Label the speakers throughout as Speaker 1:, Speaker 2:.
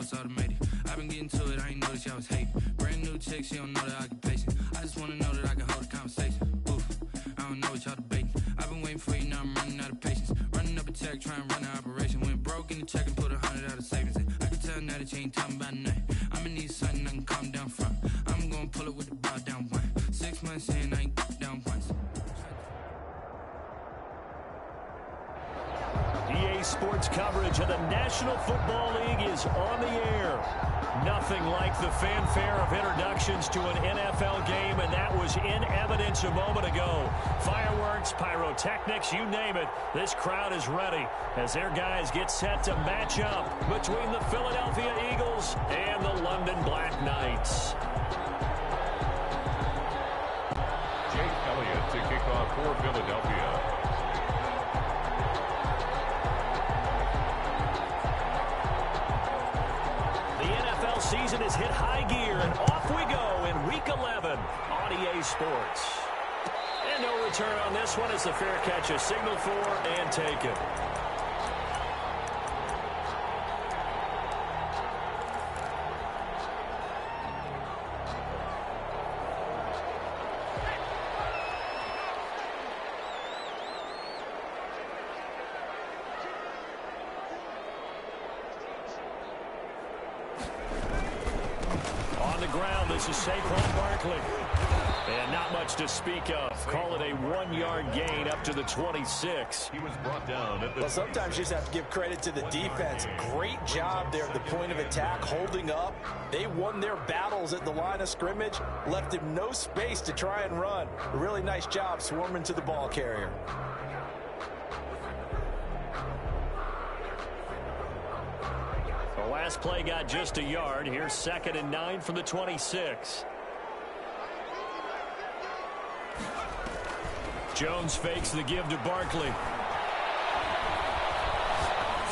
Speaker 1: it's automated. I've been getting to it, I ain't noticed y'all was hating. Brand new chick, she don't know the occupation. I just wanna know that I can hold a conversation. Oof, I don't know what y'all debating. I've been waiting for you, now I'm running out of patience. Running up a check, trying to run an operation. Went broke in the check and put 100 out of savings in. I can tell now that you ain't talking about nothing. I'ma need something I can calm down from. I'm gonna pull it with the bow down one. 6 months in, I ain't down once.
Speaker 2: EA Sports coverage of the National Football League is on the air. Nothing like the fanfare of introductions to an NFL game, and that was in evidence a moment ago. Fireworks, pyrotechnics, you name it. This crowd is ready as their guys get set to match up between the Philadelphia Eagles and the London Black Knights.
Speaker 3: Jake Elliott to kick off for Philadelphia.
Speaker 2: Season has hit high gear, and off we go in Week 11 on EA Sports. And no return on this one as the fair catch is signaled for and taken. This is Saquon Barkley. And not much to speak of. Call it a 1-yard gain up to the 26.
Speaker 3: He was brought down at the...
Speaker 4: Well, sometimes you just have to give credit to the defense. Great job there at the point of attack, holding up. They won their battles at the line of scrimmage, left him no space to try and run. A really nice job swarming to the ball carrier.
Speaker 2: The last play got just a yard. Here's 2nd and 9 from the 26. Jones fakes the give to Barkley.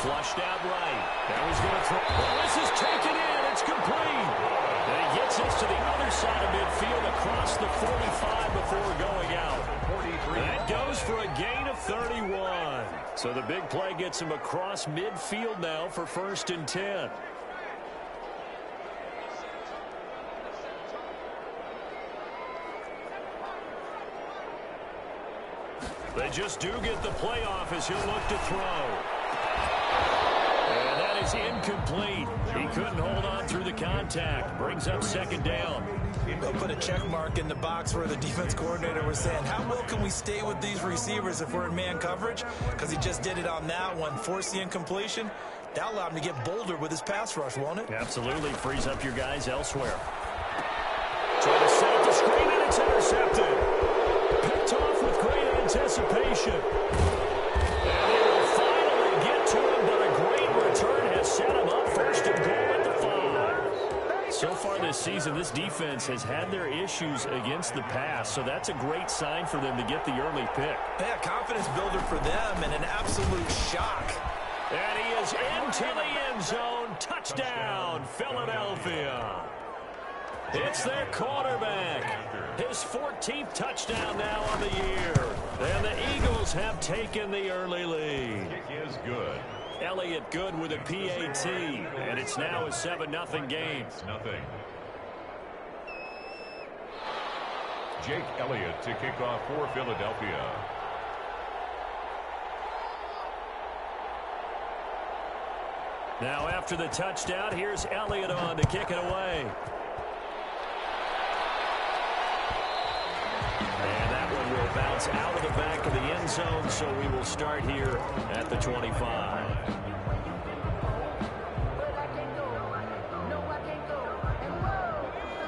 Speaker 2: Flushed out right. Now he's going to throw. Oh, this is taken in. It's complete. And he gets this to the other side of midfield across the 45 before going out. That goes for a gain of 31. So the big play gets him across midfield now for 1st and 10. They just do get the play off as he'll look to throw. And that is incomplete. He couldn't hold on through the contact. Brings up 2nd down.
Speaker 4: They'll put a check mark in the box where the defense coordinator was saying, how well can we stay with these receivers if we're in man coverage? Because he just did it on that one. Force the incompletion. That allowed him to get bolder with his pass rush, won't it?
Speaker 2: Absolutely. Frees up your guys elsewhere. Trying to set up the screen, and it's intercepted. Picked off with great anticipation. And they will finally get to him, but a great return has set him up 1st and goal at the 5. So far this season, this defense has had their issues against the pass, so that's a great sign for them to get the early pick.
Speaker 4: Yeah, confidence builder for them and an absolute shock.
Speaker 2: And he is into the end zone. Touchdown, Philadelphia. It's their quarterback. His 14th touchdown now on the year. And the Eagles have taken the early lead.
Speaker 3: Kick is good.
Speaker 2: Elliott good with a PAT. And it's now a 7-0 game.
Speaker 3: Nothing. Jake Elliott to kick off for Philadelphia.
Speaker 2: Now after the touchdown, here's Elliott on to kick it away. And that one will bounce out of the back of the end zone, so we will start here at the 25.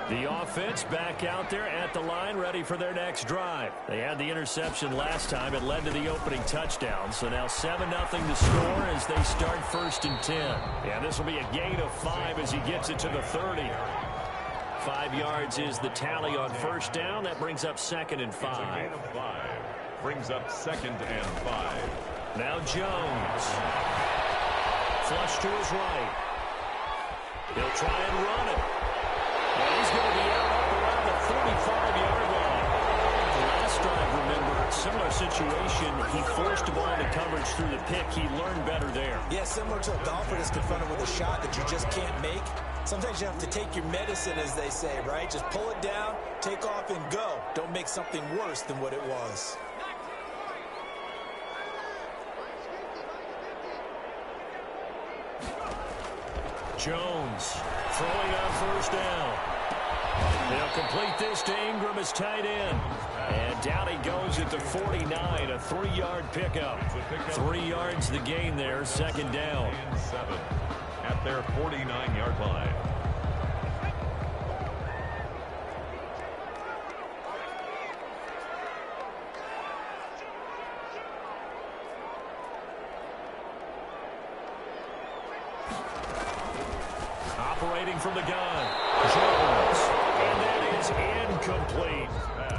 Speaker 2: The offense back out there at the line, ready for their next drive. They had the interception last time. It led to the opening touchdown. So now 7-0 to score as they start 1st and 10. Yeah, this will be a gain of 5 as he gets it to the 30. 5 yards is the tally on 1st down. That brings up 2nd and 5.
Speaker 3: It's a gain of 5. Brings up 2nd and 5.
Speaker 2: Now Jones. Flush to his right. He'll try and run it. And he's going to be out up around the 45-yard line. The last drive, remember, Similar situation. He forced the ball into coverage through the pick. He learned better there.
Speaker 4: Yeah, similar to a golfer that's confronted with a shot that you just can't make. Sometimes you have to take your medicine, as they say, right? Just pull it down, take off, and go. Don't make something worse than what it was.
Speaker 2: Jones throwing on first down. They'll complete this to Ingram as tight end. And down he goes at the 49, a 3-yard pickup. 3 yards the gain there, second down.
Speaker 3: 7 at their 49-yard line.
Speaker 2: Operating from the gun, Jones, and that is incomplete.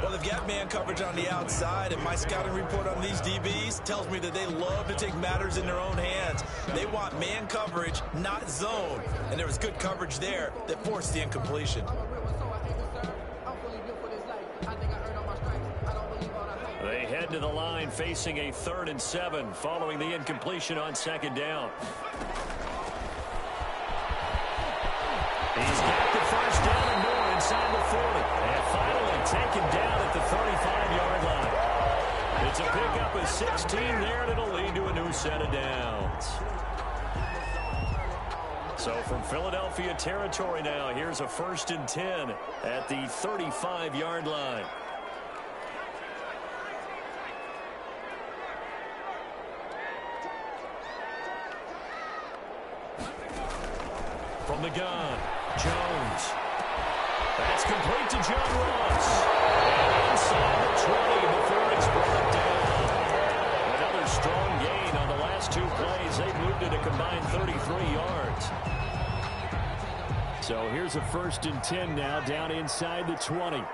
Speaker 4: Well, they've got man coverage on the outside, and my scouting report on these DBs tells me that they love to take matters in their own hands. They want man coverage, not zone, and there was good coverage there that forced the incompletion.
Speaker 2: They head to the line facing a 3rd and 7 following the incompletion on second down. He's got the first down and more inside the 40. And finally taken down at the 35-yard line. It's a pickup of 16 there, and it'll lead to a new set of downs. So from Philadelphia territory now, here's a 1st and 10 at the 35-yard line. From the gun, Jones. That's complete to John Ross. And inside the 20 before it's brought down. Another strong gain on the last 2 plays. They've moved it a combined 33 yards. So here's a 1st and 10 now, down inside the 20.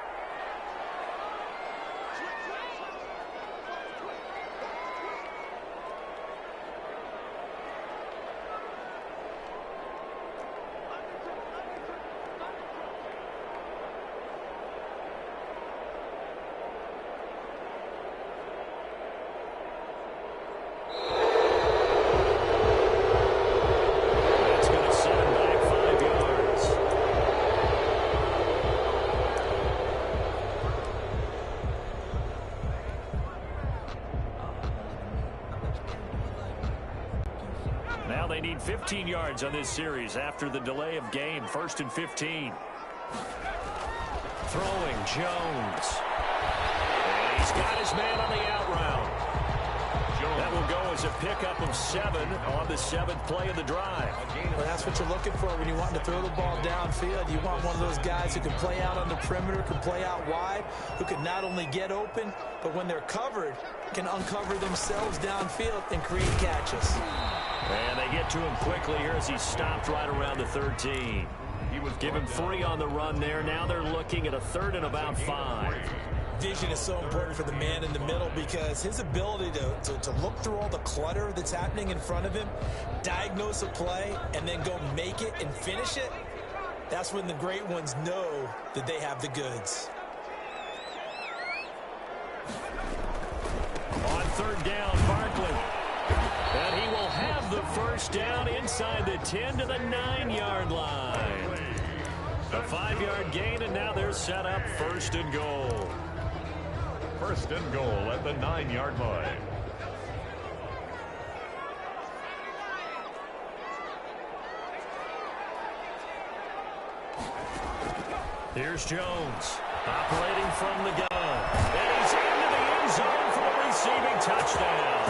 Speaker 2: Now they need 15 yards on this series after the delay of game. 1st and 15. Throwing Jones. And he's got his man on the out route. That will go as a pickup of 7 on the 7th play of the drive.
Speaker 4: Well, that's what you're looking for when you want to throw the ball downfield. You want one of those guys who can play out on the perimeter, can play out wide, who can not only get open, but when they're covered, can uncover themselves downfield and create catches.
Speaker 2: And they get to him quickly here as he stopped right around the 13. He was given 3 on the run there. Now they're looking at a 3rd and about 5.
Speaker 4: Vision is so important for the man in the middle because his ability to look through all the clutter that's happening in front of him, diagnose a play, and then go make it and finish it, that's when the great ones know that they have the goods.
Speaker 2: On 3rd down, Barkley. And he will have the first down inside the 10 to the 9-yard line. A 5-yard gain, and now they're set up 1st and goal.
Speaker 3: 1st and goal at the 9-yard line.
Speaker 2: Here's Jones, operating from the gun. And he's into the end zone for the receiving touchdown.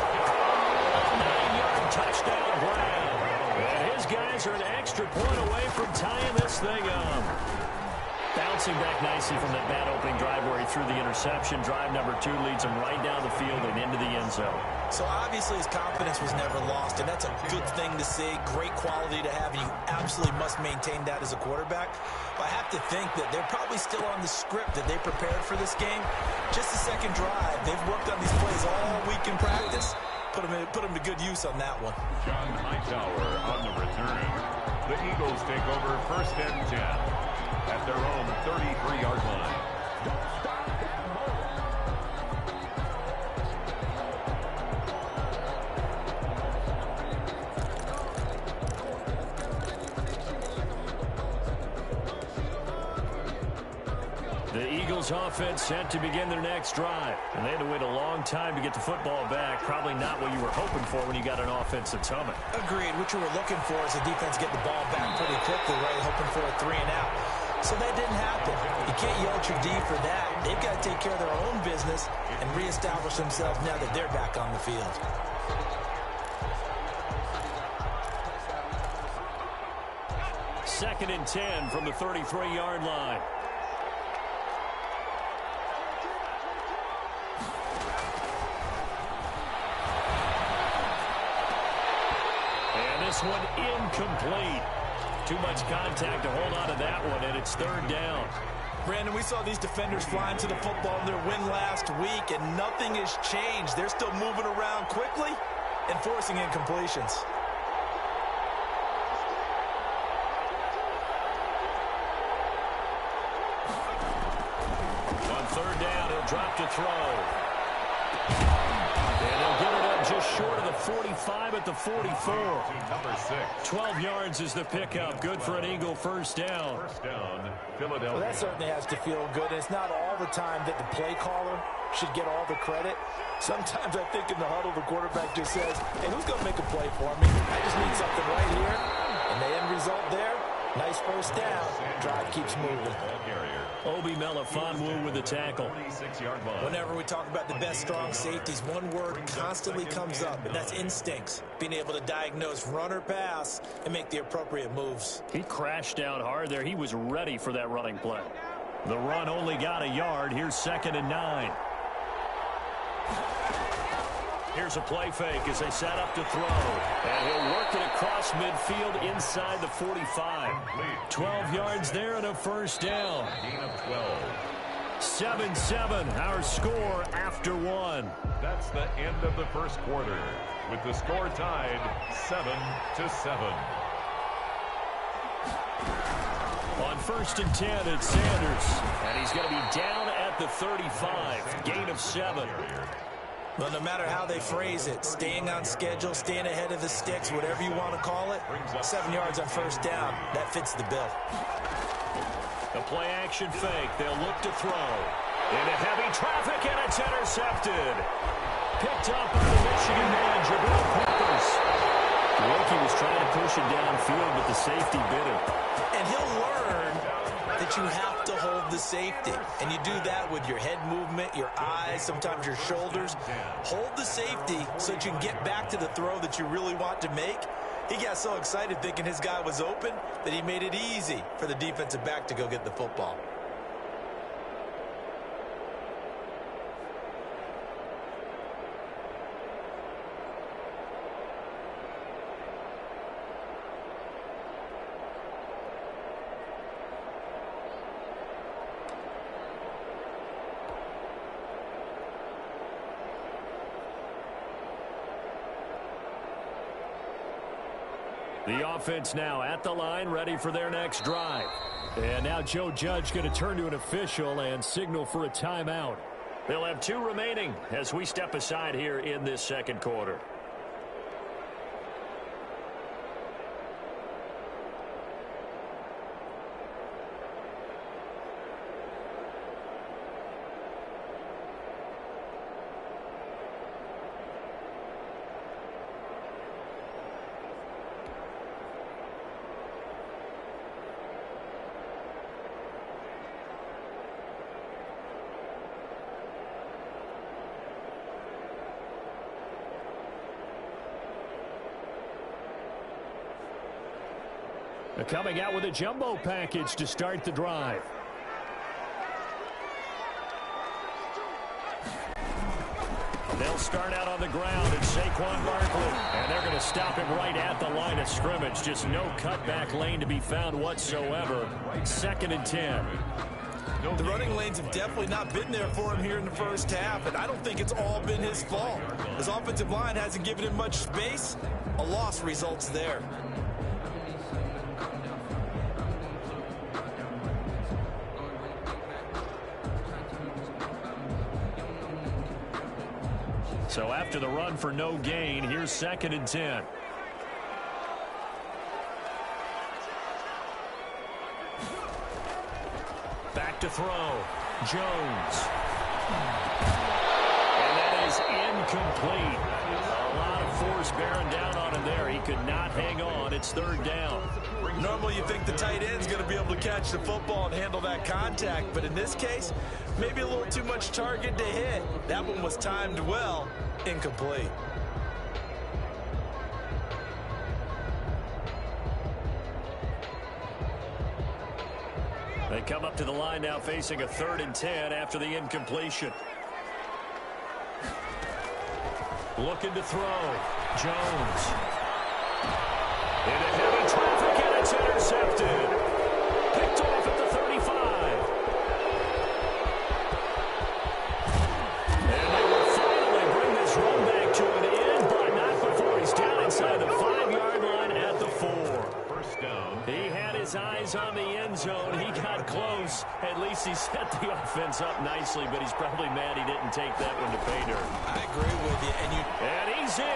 Speaker 2: A 9-yard touchdown Brown. And his guys are an extra point away from tying this thing up. Bouncing back nicely from that bad opening drive where he threw the interception. Drive number 2 leads him right down the field and into the end zone.
Speaker 4: So obviously his confidence was never lost, and that's a good thing to see. Great quality to have, and you absolutely must maintain that as a quarterback. But I have to think that they're probably still on the script that they prepared for this game. Just the second drive. They've worked on these plays all week in practice. Put them to good use on that one.
Speaker 3: John Hightower on the return. The Eagles take over 1st and 10 at their own 33-yard line.
Speaker 2: Eagles offense set to begin their next drive. And they had to wait a long time to get the football back. Probably not what you were hoping for when you got an offense that's humming.
Speaker 4: Agreed. What you were looking for is the defense get the ball back pretty quickly, right? Hoping for a 3 and out. So that didn't happen. You can't yell at your D for that. They've got to take care of their own business and reestablish themselves now that they're back on the field.
Speaker 2: Second and 10 from the 33-yard line. And this one incomplete. Too much contact to hold on to that one, and it's third down.
Speaker 4: Brandon, we saw these defenders flying to the football in their win last week, and nothing has changed. They're still moving around quickly and forcing incompletions.
Speaker 2: On third down, he'll drop to throw. And he'll get it up just short of the 45 at the 44.
Speaker 3: Number 6.
Speaker 2: 12 yards is the pickup. Good for an Eagle first down.
Speaker 3: First down, Philadelphia.
Speaker 4: Well, that certainly has to feel good. It's not all the time that the play caller should get all the credit. Sometimes I think in the huddle, the quarterback just says, hey, who's going to make a play for me? I just need something right here. And the end result there, nice first down. Drive keeps moving.
Speaker 2: Obi Melifonwu with the tackle.
Speaker 4: Whenever we talk about the best strong safeties, one word constantly comes up, and that's instincts. Being able to diagnose run or pass and make the appropriate moves.
Speaker 2: He crashed down hard there. He was ready for that running play. The run only got a yard. Here's 2nd and 9. Here's a play fake as they set up to throw. And he'll work it across midfield inside the 45. 12 yards there and a first down.
Speaker 3: Gain of 12.
Speaker 2: 7-7, our score after one.
Speaker 3: That's the end of the first quarter, with the score tied 7-7.
Speaker 2: On 1st and 10, it's Sanders. And he's going to be down at the 35. Gain of 7.
Speaker 4: Well, no matter how they phrase it, staying on schedule, staying ahead of the sticks, whatever you want to call it, 7 yards on first down, that fits the bill.
Speaker 2: The play action fake. They'll look to throw. Into heavy traffic, and it's intercepted. Picked up by the Michigan man, Jabril Peppers. The rookie was trying to push it downfield, but the safety bit him.
Speaker 4: And he'll learn that you have to hold the safety. And you do that with your head movement, your eyes, sometimes your shoulders. Hold the safety so that you can get back to the throw that you really want to make. He got so excited thinking his guy was open that he made it easy for the defensive back to go get the football.
Speaker 2: The offense now at the line, ready for their next drive. And now Joe Judge going to turn to an official and signal for a timeout. They'll have 2 remaining as we step aside here in this second quarter. Coming out with a jumbo package to start the drive. They'll start out on the ground at Saquon Barkley. And they're going to stop him right at the line of scrimmage. Just no cutback lane to be found whatsoever. 2nd and 10.
Speaker 4: The running lanes have definitely not been there for him here in the first half, and I don't think it's all been his fault. His offensive line hasn't given him much space. A loss results there.
Speaker 2: So after the run for no gain, here's 2nd and 10. Back to throw. Jones. And that is incomplete. A lot of force bearing down on him there. He could not hang on. It's third down.
Speaker 4: Normally you think the tight end's going to be able to catch the football and handle that contact, but in this case, maybe a little too much target to hit. That one was timed well, incomplete.
Speaker 2: They come up to the line now facing a 3rd and 10 after the incompletion. Looking to throw. Jones. Into heavy traffic, and it's intercepted. Picked off at the 35. And they will finally bring this run back to an end, but not before he's down inside the 5-yard line at the 4.
Speaker 3: First down.
Speaker 2: He had his eyes on the end zone. He got close. At least he set the offense up nicely, but he's probably mad he didn't take that one to pay dirt.
Speaker 4: I agree with you.
Speaker 2: And he's in.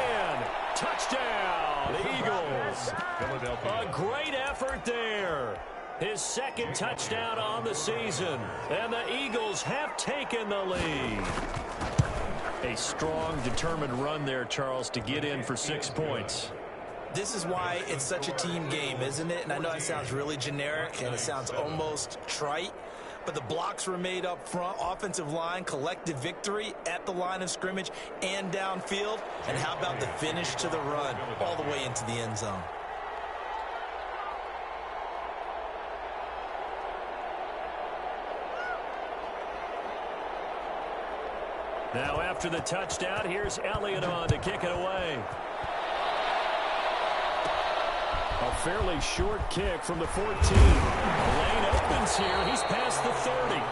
Speaker 2: Touchdown, Eagles.
Speaker 3: Philadelphia.
Speaker 2: A great effort there. His 2nd touchdown on the season. And the Eagles have taken the lead. A strong, determined run there, Charles, to get in for 6 points.
Speaker 4: This is why it's such a team game, isn't it? And I know it sounds really generic and it sounds almost trite, but the blocks were made up front, offensive line, collective victory at the line of scrimmage and downfield. And how about the finish to the run all the way into the end zone?
Speaker 2: Now after the touchdown, here's Elliott on to kick it away. A fairly short kick from the 14. Lane opens here. He's past the 30.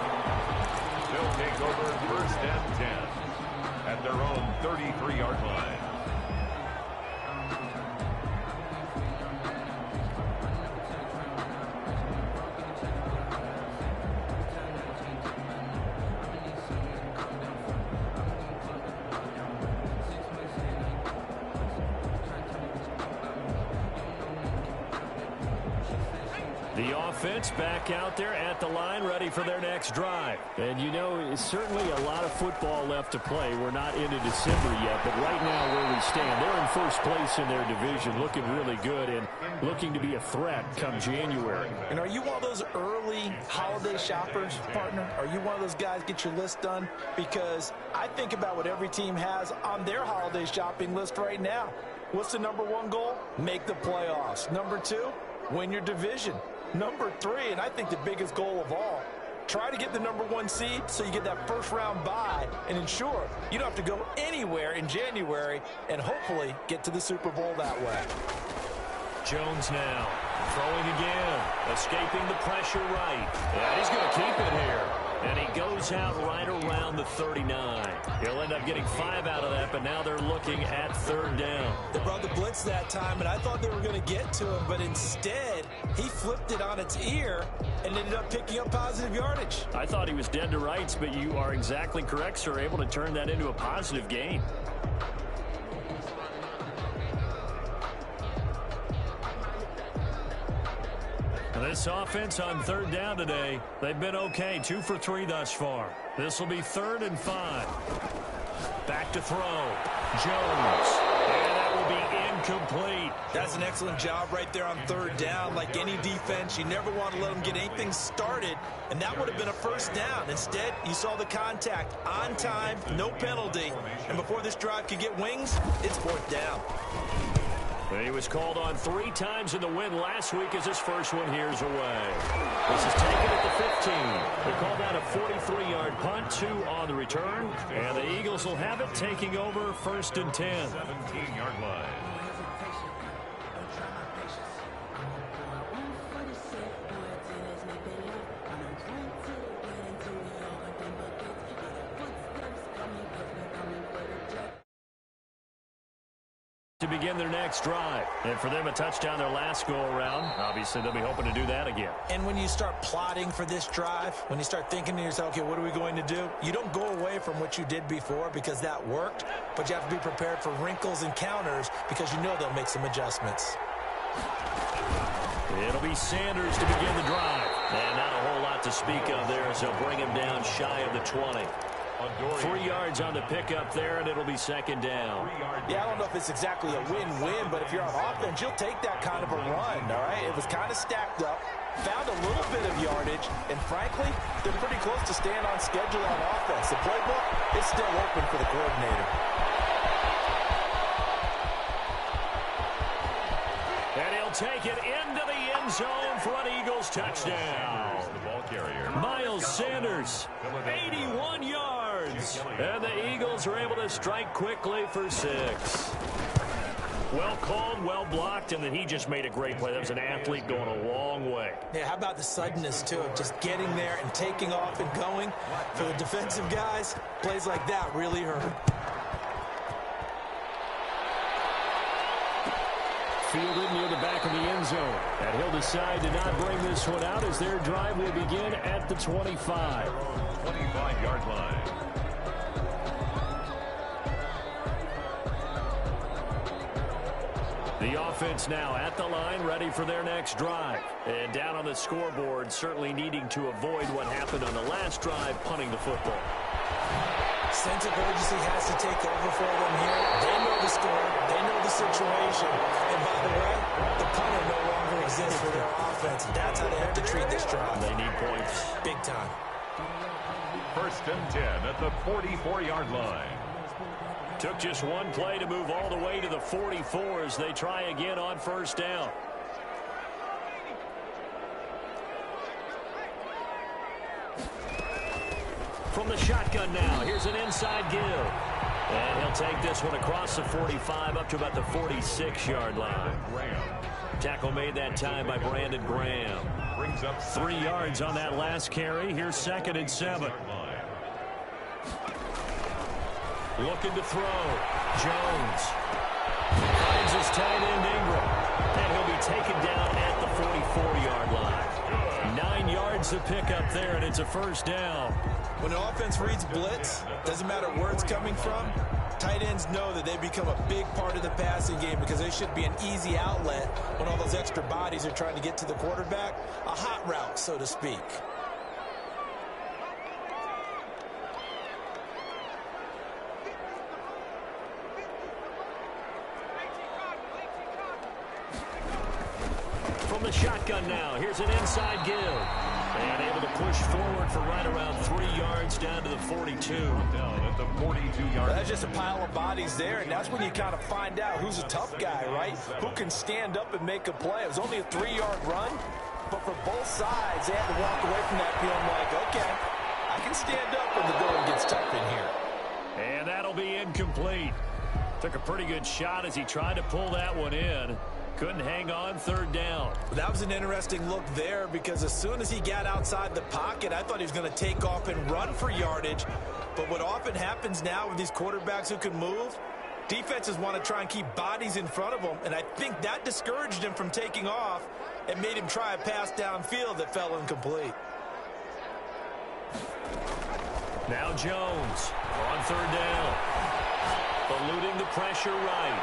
Speaker 3: They'll take over 1st and 10 at their own 33-yard line.
Speaker 2: The offense back out there at the line, ready for their next drive. And, you know, it's certainly a lot of football left to play. We're not into December yet, but right now where we stand, they're in first place in their division, looking really good and looking to be a threat come January.
Speaker 4: And are you one of those early holiday shoppers, partner? Are you one of those guys get your list done? Because I think about what every team has on their holiday shopping list right now. What's the #1 goal? Make the playoffs. #2, win your division. #3, and I think the biggest goal of all, try to get the #1 seed so you get that first-round bye and ensure you don't have to go anywhere in January and hopefully get to the Super Bowl that way.
Speaker 2: Jones now throwing again, escaping the pressure right. And he's going to keep it here. And he goes out right around the 39. He'll end up getting 5 out of that, but now they're looking at 3rd down.
Speaker 4: They brought the blitz that time, and I thought they were going to get to him, but instead he flipped it on its ear and ended up picking up positive yardage.
Speaker 2: I thought he was dead to rights, but you are exactly correct, sir, able to turn that into a positive gain. This offense on 3rd down today, they've been okay, 2 for 3 thus far. This will be 3rd and 5. Back to throw. Jones. And that will be incomplete.
Speaker 4: That's an excellent job right there on 3rd down. Like any defense, you never want to let them get anything started, and that would have been a first down. Instead, you saw the contact on time, no penalty, and before this drive could get wings, it's 4th down.
Speaker 2: He was called on 3 times in the win last week as his first one here's away. This is taken at the 15. They called that a 43-yard punt, 2 on the return. And the Eagles will have it taking over 1st and 10.
Speaker 3: 17-yard line.
Speaker 2: To begin their next drive. And for them, a touchdown their last go-around. Obviously, they'll be hoping to do that again.
Speaker 4: And when you start plotting for this drive, when you start thinking to yourself, okay, what are we going to do? You don't go away from what you did before because that worked, but you have to be prepared for wrinkles and counters because you know they'll make some adjustments.
Speaker 2: It'll be Sanders to begin the drive. And not a whole lot to speak of there as they'll bring him down shy of the 20. 3 yards on the pickup there, and it'll be second down.
Speaker 4: Yeah, I don't know if it's exactly a win-win, but if you're on offense, you'll take that kind of a run, all right? It was kind of stacked up, found a little bit of yardage, and frankly, they're pretty close to staying on schedule on offense. The playbook is still open for the coordinator.
Speaker 2: And he'll take it into the end zone for an Eagles touchdown. Miles Sanders, 81 yards. And the Eagles are able to strike quickly for 6. Well called, well blocked, and then he just made a great play. That was an athlete going a long way.
Speaker 4: Yeah, how about the suddenness, too, of just getting there and taking off and going? For the defensive guys, plays like that really hurt.
Speaker 2: Fielded near the back of the end zone. And he'll decide to not bring this one out as their drive will begin at the 25.
Speaker 3: 25-yard line.
Speaker 2: The offense now at the line, ready for their next drive. And down on the scoreboard, certainly needing to avoid what happened on the last drive, punting the football.
Speaker 4: Sense of urgency has to take over for them here. They know the score. They know the situation. And by the way, the punter no longer exists for their offense. That's how they have to treat this drive.
Speaker 2: They need points.
Speaker 4: Big time.
Speaker 3: 1st and 10 at the 44-yard line.
Speaker 2: Took just one play to move all the way to the 44 as they try again on 1st down. From the shotgun now, here's an inside give. And he'll take this one across the 45 up to about the 46-yard line. Tackle made that time by Brandon Graham. 3 yards on that last carry. Here's 2nd and 7. Looking to throw. Jones finds his tight end Ingram. And he'll be taken down at the 44-yard line. 9 yards to pick up there, and it's a 1st down.
Speaker 4: When an offense reads blitz, doesn't matter where it's coming from, tight ends know that they become a big part of the passing game because they should be an easy outlet when all those extra bodies are trying to get to the quarterback. A hot route, so to speak.
Speaker 2: From the shotgun now, here's an inside give. And able to push forward for right around 3 yards down to the 42.
Speaker 3: Down at the 42-yard.
Speaker 4: That's just a pile of bodies there, and that's when you kind of find out who's a tough guy, right? Who can stand up and make a play. It was only a 3-yard run, but for both sides, they had to walk away from that feeling like, okay, I can stand up when the going gets tough in here.
Speaker 2: And that'll be incomplete. Took a pretty good shot as he tried to pull that one in. Couldn't hang on, 3rd down.
Speaker 4: That was an interesting look there because as soon as he got outside the pocket, I thought he was going to take off and run for yardage. But what often happens now with these quarterbacks who can move, defenses want to try and keep bodies in front of them, and I think that discouraged him from taking off and made him try a pass downfield that fell incomplete.
Speaker 2: Now Jones on 3rd down. Eluding the pressure right.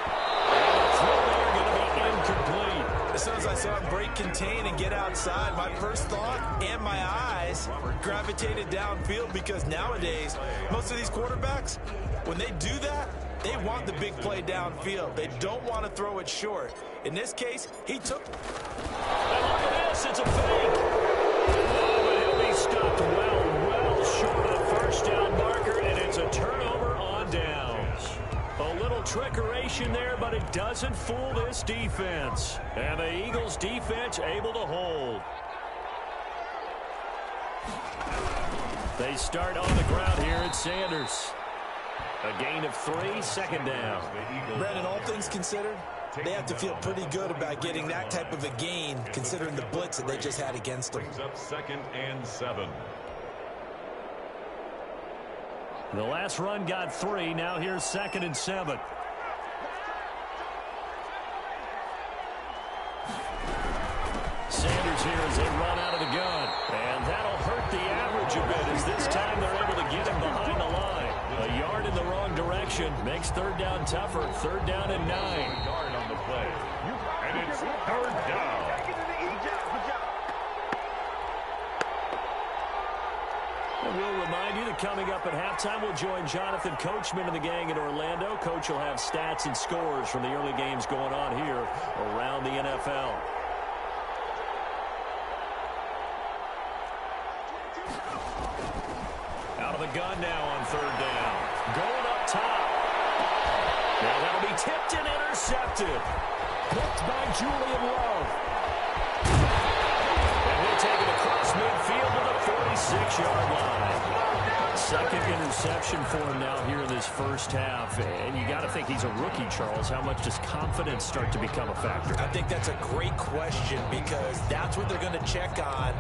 Speaker 2: And the throw there going to be incomplete.
Speaker 4: As soon as I saw him break contain and get outside, my first thought and my eyes gravitated downfield because nowadays, most of these quarterbacks, when they do that, they want the big play downfield. They don't want to throw it short. In this case, he took.
Speaker 2: And look at this, it's a fake. Oh, but he'll be stopped well short of the 1st down marker, and it's a turnover on downs. A little trickeration there, but it doesn't fool this defense. And the Eagles defense able to hold. They start on the ground here at Sanders. A gain of 3, 2nd down.
Speaker 4: Brandon, all things considered, they have to feel pretty good about getting that type of a gain, considering the blitz that they just had against them.
Speaker 3: Brings up 2nd and 7.
Speaker 2: The last run got 3. Now here's 2nd and 7. Sanders here as they run out of the gun. And that'll hurt the average a bit as this time they're able to get him behind the line. A yard in the wrong direction makes 3rd down tougher. 3rd down and 9.
Speaker 3: Yard on the play. And it's 3rd down.
Speaker 2: And we'll remind you that coming up at halftime, we'll join Jonathan Coachman and the gang in Orlando. Coach will have stats and scores from the early games going on here around the NFL. Out of the gun now on third down. Going up top. Now that'll be tipped and intercepted. Picked by Julian Love. And he'll take it across midfield to the 46-yard line. Second interception for him now here in this first half. And you got to think he's a rookie, Charles. How much does confidence start to become a factor?
Speaker 4: I think that's a great question because that's what they're going to check on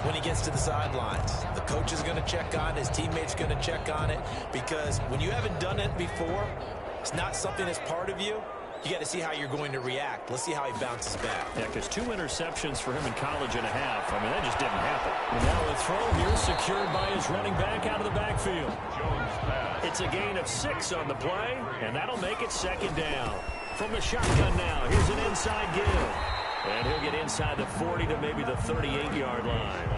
Speaker 4: when he gets to the sidelines. The coach is going to check on it. His teammates going to check on it because when you haven't done it before, it's not something that's part of you. You got to see how you're going to react. Let's see how he bounces back.
Speaker 2: Yeah, because 2 interceptions for him in college and a half. I mean, that just didn't happen. And now the throw here secured by his running back out of the backfield. It's a gain of 6 on the play, and that'll make it second down. From the shotgun now, here's an inside give. And he'll get inside the 40 to maybe the 38-yard line.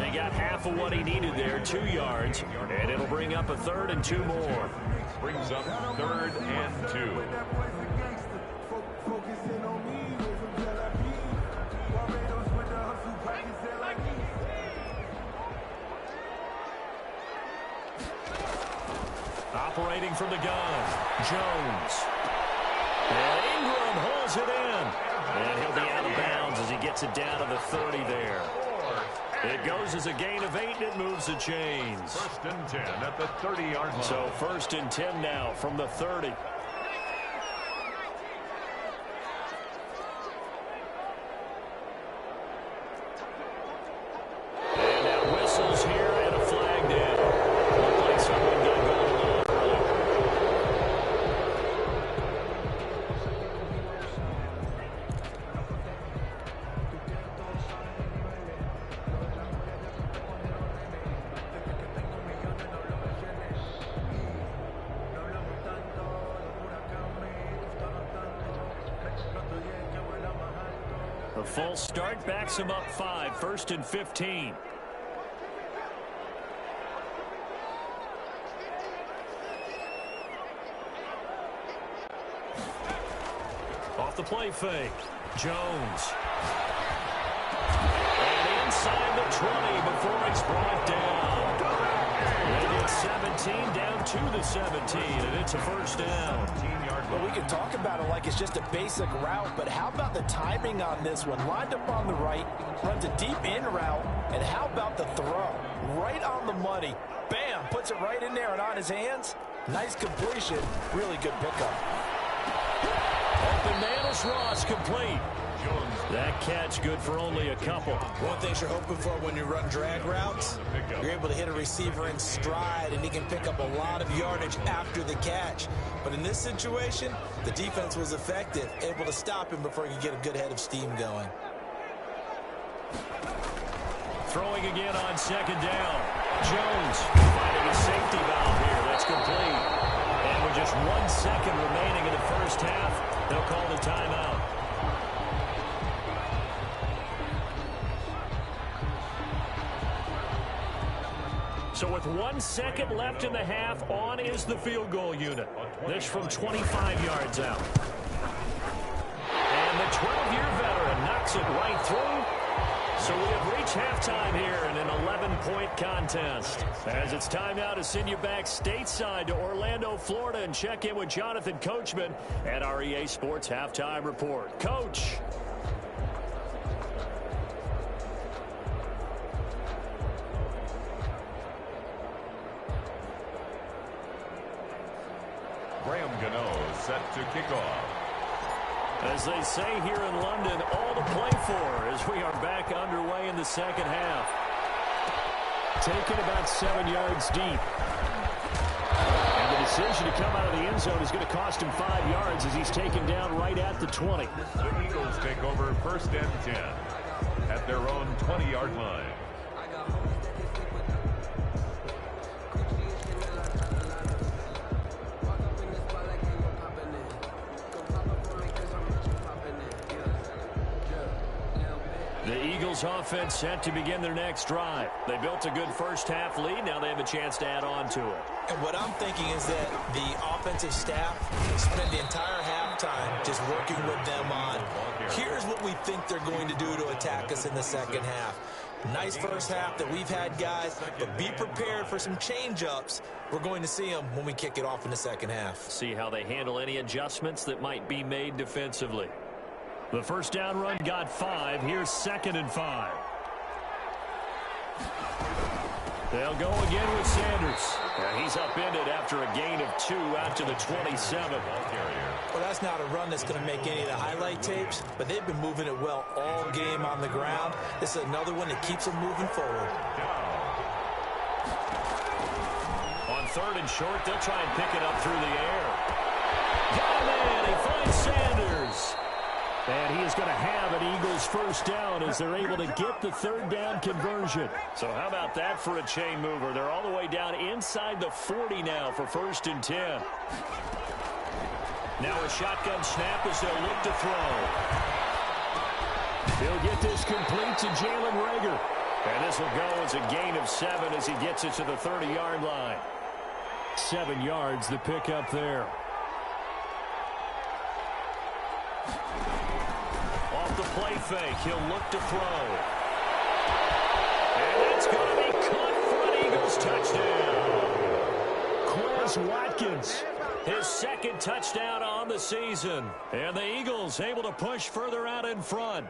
Speaker 2: They got half of what he needed there, 2 yards, and it'll bring up a 3rd and 2 more.
Speaker 3: Brings up 3rd and 2.
Speaker 2: Operating from the gun, Jones. And Ingram holds it in. And he'll be out of bounds as he gets it down to the 30 there. It goes as a gain of 8, and it moves the chains.
Speaker 3: 1st and 10 at the 30-yard line.
Speaker 2: So 1st and 10 now from the 30. And now whistles here and a flag down. Looked like someone got going a little early. A false start backs him up 5, 1st and 15. Off the play fake, Jones. And inside the 20 before he's brought down. They get 17 down to the 17, and it's a 1st down.
Speaker 4: Well, we can talk about it like it's just a basic route, but how about the timing on this one? Lined up on the right, runs a deep in route, and how about the throw? Right on the money. Bam, puts it right in there and on his hands. Nice completion, really good pickup.
Speaker 2: Open man is Ross, complete. That catch good for only a couple.
Speaker 4: One thing you're hoping for when you run drag routes, you're able to hit a receiver in stride, and he can pick up a lot of yardage after the catch. But in this situation, the defense was effective, able to stop him before he could get a good head of steam going.
Speaker 2: Throwing again on 2nd down. Jones finding a safety valve here. That's complete. And with just 1 second remaining in the first half, they'll call the timeout. So with 1 second left in the half, on is the field goal unit. This from 25 yards out. And the 12-year veteran knocks it right through. So we have reached halftime here in an 11-point contest. As it's time now to send you back stateside to Orlando, Florida, and check in with Jonathan Coachman at our EA Sports Halftime Report. Coach.
Speaker 3: Set to kick off.
Speaker 2: As they say here in London, all to play for as we are back underway in the second half. Taken about 7 yards deep. And the decision to come out of the end zone is going to cost him 5 yards as he's taken down right at the 20.
Speaker 3: The Eagles take over 1st and 10 at their own 20-yard line.
Speaker 2: The Eagles offense set to begin their next drive. They built a good first-half lead. Now they have a chance to add on to it.
Speaker 4: And what I'm thinking is that the offensive staff spent the entire halftime just working with them on, here's what we think they're going to do to attack us in the second half. Nice first half that we've had, guys, but be prepared for some change-ups. We're going to see them when we kick it off in the second half.
Speaker 2: See how they handle any adjustments that might be made defensively. The first down run got 5. Here's 2nd and 5. They'll go again with Sanders. And he's upended after a gain of 2 out to the 27.
Speaker 4: Well, that's not a run that's going to make any of the highlight tapes, but they've been moving it well all game on the ground. This is another one that keeps them moving forward.
Speaker 2: On 3rd and short, they'll try and pick it up through the air. Got him in. He finds Sanders. And he is going to have an Eagles first down as they're able to get the 3rd down conversion. So how about that for a chain mover? They're all the way down inside the 40 now for 1st and 10. Now a shotgun snap as they'll look to throw. He'll get this complete to Jalen Reagor. And this will go as a gain of 7 as he gets it to the 30-yard line. 7 yards the pickup there. Off the play fake, he'll look to throw. And it's going to be caught for an Eagles touchdown. Quez Watkins, his 2nd touchdown on the season. And the Eagles able to push further out in front.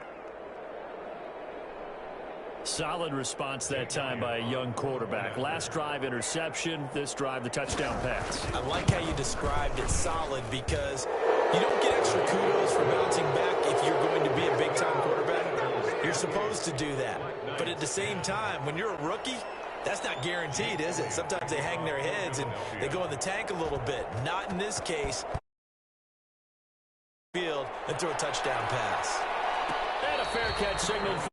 Speaker 2: Solid response that time by a young quarterback. Last drive, interception. This drive, the touchdown pass.
Speaker 4: I like how you described it solid because you don't get extra kudos for bouncing back if you're going to be a big-time quarterback. You're supposed to do that. But at the same time, when you're a rookie, that's not guaranteed, is it? Sometimes they hang their heads and they go in the tank a little bit. Not in this case. Field and throw a touchdown pass.
Speaker 2: And a fair catch signal.